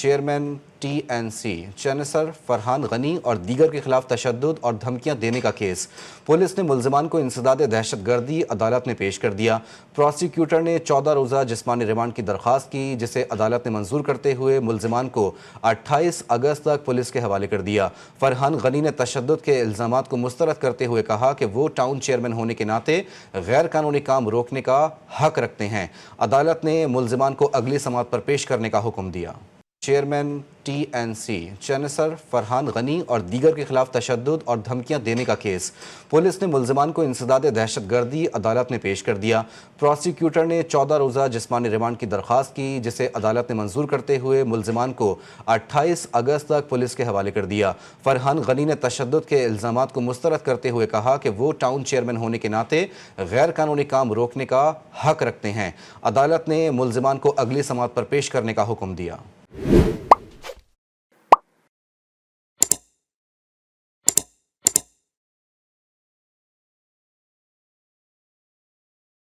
Chairman T N C chancellor Farhan Ghani اور دیگر کے خلاف تشدد اور دھمکیاں دینے کا کیس پولیس نے ملزمان کو انسداد دہشت گردی عدالت میں پیش کر دیا۔ پروسیکیوٹر نے 14 روزہ جسمانی ریمانڈ کی درخواست کی، جسے عدالت نے منظور کرتے ہوئے ملزمان کو 28 اگست تک پولیس کے حوالے کر دیا۔ فرحان غنی نے تشدد کے الزامات کو مسترد کرتے ہوئے کہا کہ وہ ٹاؤن چیئرمین ہونے کے ناطے غیر قانونی کام روکنے کا حق رکھتے ہیں۔ عدالت نے ملزمان کو اگلی سماعت پر پیش کرنے کا حکم دیا۔ Chairman T N C chancellor Farhan Ghani اور دیگر کے خلاف تشدد اور دھمکیاں دینے کا کیس پولیس نے ملزمان کو انسداد دہشت گردی عدالت میں پیش کر دیا۔ پروسیکیوٹر نے 14 روزہ جسمانی ریمانڈ کی درخواست کی، جسے عدالت نے منظور کرتے ہوئے ملزمان کو 28 اگست تک پولیس کے حوالے کر دیا۔ فرحان غنی نے تشدد کے الزامات کو مسترد کرتے ہوئے کہا کہ وہ ٹاؤن چیئرمین ہونے کے ناطے غیر قانونی کام روکنے کا حق رکھتے ہیں۔ عدالت نے ملزمان کو اگلی سماعت پر پیش کرنے کا حکم دیا۔